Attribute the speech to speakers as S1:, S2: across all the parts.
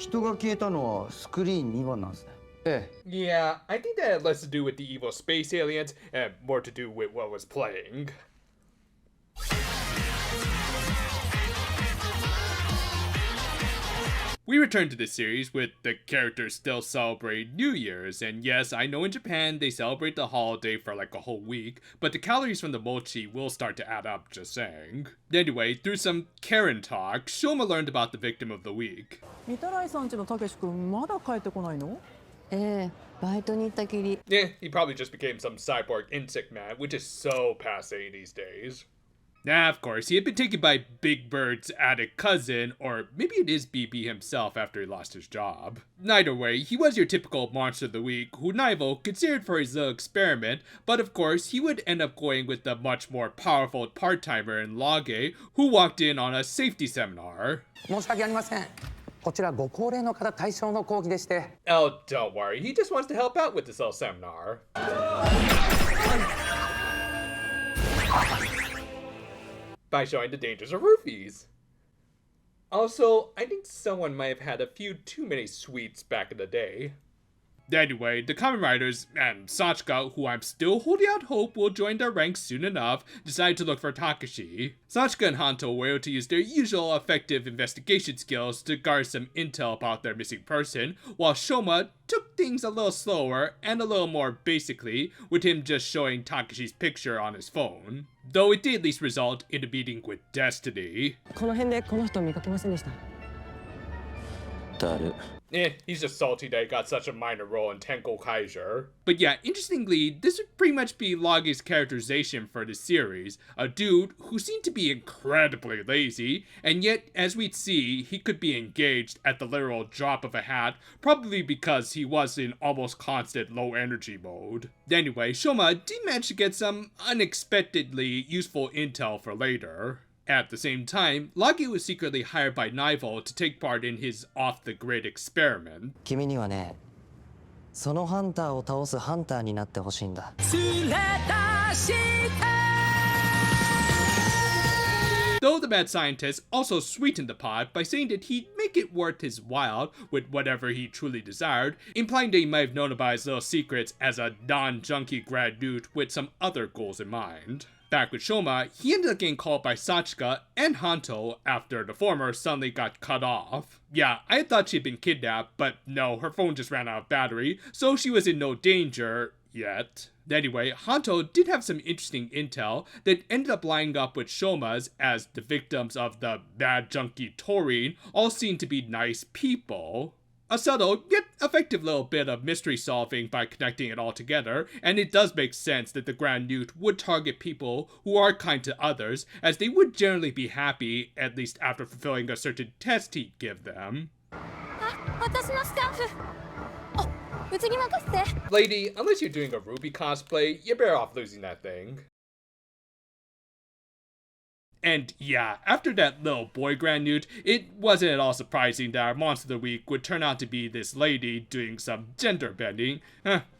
S1: 人が消えたのはスクリーン2番なんですね。
S2: Yeah, I think that had less to do with the evil space aliens and more to do with what was playing. We return to this series with the characters still celebrating New Year's, and yes, I know in Japan they celebrate the holiday for like a whole week, but the calories from the mochi will start to add up, just saying. Anyway, through some Karen talk, Shoma learned about the victim of the week.
S3: 御手洗さんちのたけし君まだ帰ってこないの？
S4: バイトに行ったきり。
S2: Yeah, he probably just became some cyborg insect man, which is so passe these days. Nah, of course, he had been taken by Big Bird's attic cousin, or maybe it is BB himself after he lost his job. Either way, he was your typical monster of the week, who Naivo considered for his little experiment, but of course, he would end up going with the much more powerful part-timer in Lage, who walked in on a safety seminar.
S5: 申し訳ありません。こちらご高齢の方対象の講義でして。
S2: Oh, don't worry, he just wants to help out with this little seminar. By showing the dangers of roofies. Also, I think someone might have had a few too many sweets back in the day. Anyway, the Kamen Riders and Sachika, who I'm still holding out hope will join their ranks soon enough, decide to look for Takashi. Sachika and Hanto were able to use their usual effective investigation skills to garner some intel about their missing person, while Shoma took things a little slower and a little more basically, with him just showing Takashi's picture on his phone. Though it did at least result in a meeting with Destiny.
S3: この辺でこの人見かけませんでした。
S1: 誰？
S2: He's just salty that he got such a minor role in Tenko Kaiser. But yeah, interestingly, this would pretty much be Lage's characterization for the series. A dude who seemed to be incredibly lazy, and yet, as we'd see, he could be engaged at the literal drop of a hat, probably because he was in almost constant low energy mode. Anyway, Shoma did manage to get some unexpectedly useful intel for later. At the same time, Lage was secretly hired by Naivo to take part in his off-the-grid experiment.
S4: 君にはね、そのハンターを倒すハンターになってほしいんだ。
S2: Though the mad scientist also sweetened the pot by saying that he'd make it worth his while with whatever he truly desired, implying that he might have known about his little secrets as a non-junkie grad dude with some other goals in mind. Back with Shoma, he ended up getting called by Sachika and Hanto after the former suddenly got cut off. Yeah, I thought she'd been kidnapped, but no, her phone just ran out of battery, so she was in no danger yet. Anyway, Hanto did have some interesting intel that ended up lining up with Shoma's, as the victims of the bad junkie taurine all seemed to be nice people. A subtle, yet effective little bit of mystery solving by connecting it all together, and it does make sense that the Grand Newt would target people who are kind to others, as they would generally be happy, at least after fulfilling a certain test he'd give them. Lady, unless you're doing a Ruby cosplay, you're better off losing that thing. And yeah, after that little boy Grand Newt, it wasn't at all surprising that our monster of the week would turn out to be this lady doing some gender bending.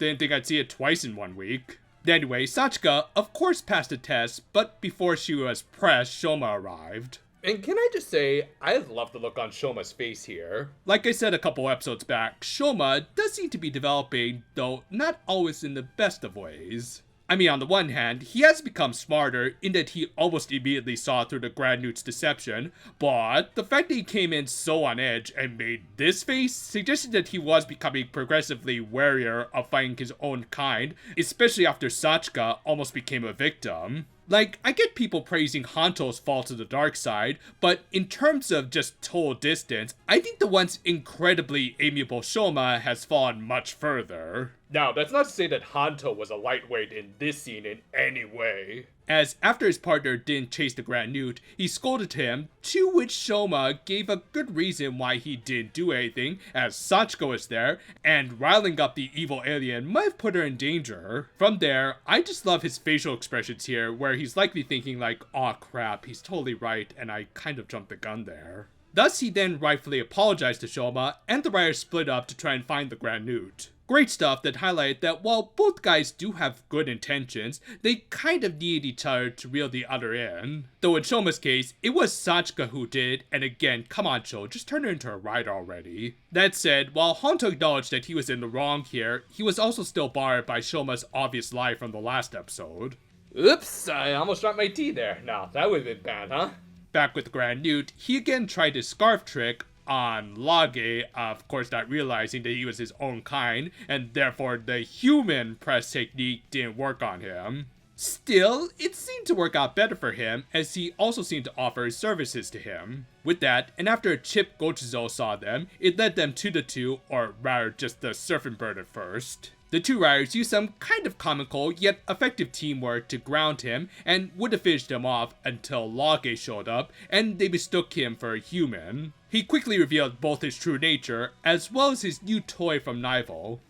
S2: Didn't think I'd see it twice in 1 week. Anyway, Sachika of course passed the test, but before she was pressed, Shoma arrived. And can I just say, I love the look on Shoma's face here. Like I said a couple episodes back, Shoma does seem to be developing, though not always in the best of ways. I mean, on the one hand, he has become smarter in that he almost immediately saw through the Grand Newt's deception, but the fact that he came in so on edge and made this face suggested that he was becoming progressively warier of fighting his own kind, especially after Sachika almost became a victim. Like, I get people praising Hanto's fall to the dark side, but in terms of just total distance, I think the once incredibly amiable Shoma has fallen much further. Now, that's not to say that Hanto was a lightweight in this scene in any way. As after his partner didn't chase the Grand Newt, he scolded him, to which Shoma gave a good reason why he didn't do anything, as Sachiko was there, and riling up the evil alien might have put her in danger. From there, I just love his facial expressions here, where he's likely thinking like, aw crap, he's totally right, and I kind of jumped the gun there. Thus, he then rightfully apologized to Shoma, and the writers split up to try and find the Grand Newt. Great stuff that highlight that while both guys do have good intentions, they kind of need each other to reel the other in. Though in Shoma's case, it was Sachika who did, and again, come on Sho, just turn her into a rider already. That said, while Honto acknowledged that he was in the wrong here, he was also still bothered by Shoma's obvious lie from the last episode.
S6: Oops, I almost dropped my tea there. No, that would have been bad, huh?
S2: Back with Grand Newt, he again tried his scarf trick on Lage, of course not realizing that he was his own kind, and therefore the human press technique didn't work on him. Still, it seemed to work out better for him, as he also seemed to offer his services to him. With that, and after a Chip Gochizo saw them, it led them to the two, or rather just the surfing bird at first. The two riders used some kind of comical yet effective teamwork to ground him and would have finished him off until Lage showed up and they mistook him for a human. He quickly revealed both his true nature as well as his new toy from Nival.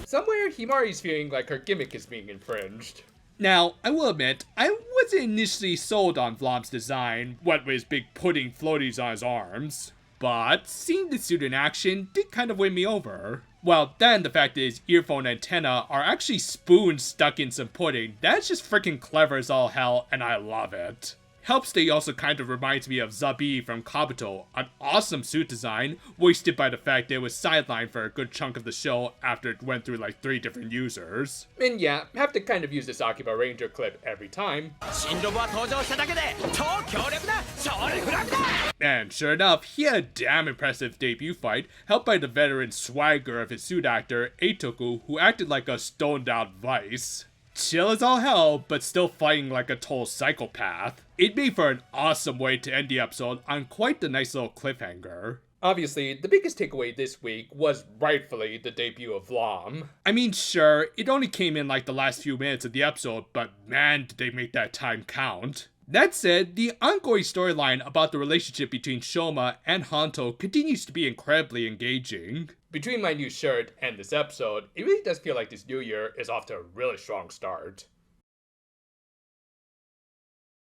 S6: Somewhere, Himari's feeling like her gimmick is being infringed.
S2: Now, I will admit, I wasn't initially sold on Vlam's design, what with his big pudding floaties on his arms. But seeing the suit in action did kind of win me over. Well, then the fact that his earphone antenna are actually spoons stuck in some pudding, that's just freaking clever as all hell, and I love it. Helps that he also kind of reminds me of Zabi from Kabuto, an awesome suit design, wasted by the fact that it was sidelined for a good chunk of the show after it went through like 3 different users.
S6: And yeah, have to kind of use this Akiba Ranger clip every time.
S2: And sure enough, he had a damn impressive debut fight, helped by the veteran swagger of his suit actor, Eitoku, who acted like a stoned out Vice. Chill as all hell, but still fighting like a total psychopath. It made for an awesome way to end the episode on quite the nice little cliffhanger.
S6: Obviously, the biggest takeaway this week was rightfully the debut of Vlam.
S2: I mean, sure, it only came in like the last few minutes of the episode, but man, did they make that time count. That said, the ongoing storyline about the relationship between Shoma and Honto continues to be incredibly engaging.
S6: Between my new shirt and this episode, it really does feel like this new year is off to a really strong start.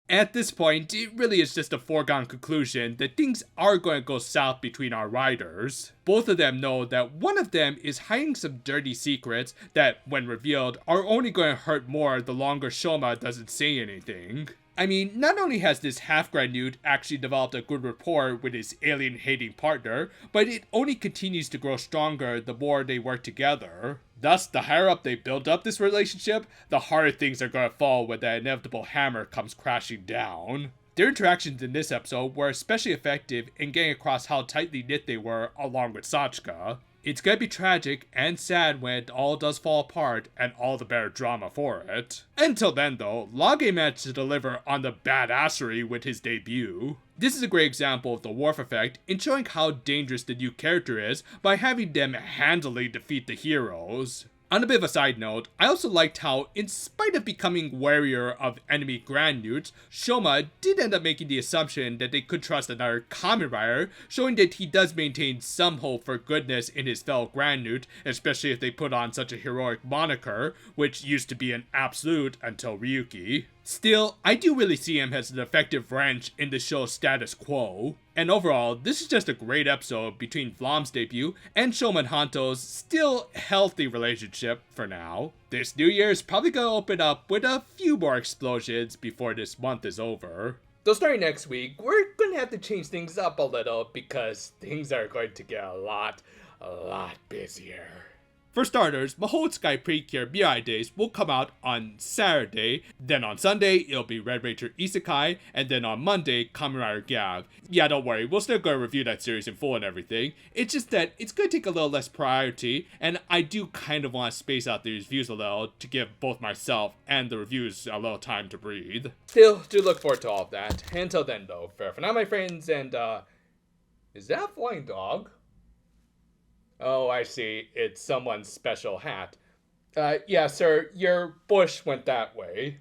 S2: At this point, it really is just a foregone conclusion that things are going to go south between our riders. Both of them know that one of them is hiding some dirty secrets that, when revealed, are only going to hurt more the longer Shoma doesn't say anything. I mean, not only has this half-grand Newt actually developed a good rapport with his alien-hating partner, but it only continues to grow stronger the more they work together. Thus, the higher up they build up this relationship, the harder things are going to fall when the inevitable hammer comes crashing down. Their interactions in this episode were especially effective in getting across how tightly knit they were along with Sachika. It's gonna be tragic and sad when it all does fall apart, and all the better drama for it. Until then though, Lage managed to deliver on the badassery with his debut. This is a great example of the Worf effect in showing how dangerous the new character is by having them handily defeat the heroes. On a bit of a side note, I also liked how, in spite of becoming warier of enemy Grand Newts, Shoma did end up making the assumption that they could trust another Kamen Rider, showing that he does maintain some hope for goodness in his fellow Grand Newt, especially if they put on such a heroic moniker, which used to be an absolute until Ryuki. Still, I do really see him as an effective wrench in the show's status quo. And overall, this is just a great episode between Vlam's debut and Shoma and Honto's still healthy relationship for now. This new year is probably going to open up with a few more explosions before this month is over.
S6: So starting next week, we're going to have to change things up a little because things are going to get a lot busier.
S2: For starters, Mahou Sky Precure Mirai Days will come out on Saturday, then on Sunday it'll be Red Ranger Isekai, and then on Monday, Kamen Rider Gavv. Yeah, don't worry, we'll still go review that series in full and everything. It's just that it's going to take a little less priority, and I do kind of want to space out the reviews a little to give both myself and the reviews a little time to breathe.
S6: Still, do look forward to all of that. Until then though, fair for now my friends, and is that a flying dog? Oh, I see. It's someone's special hat. Yeah, sir, your bush went that way.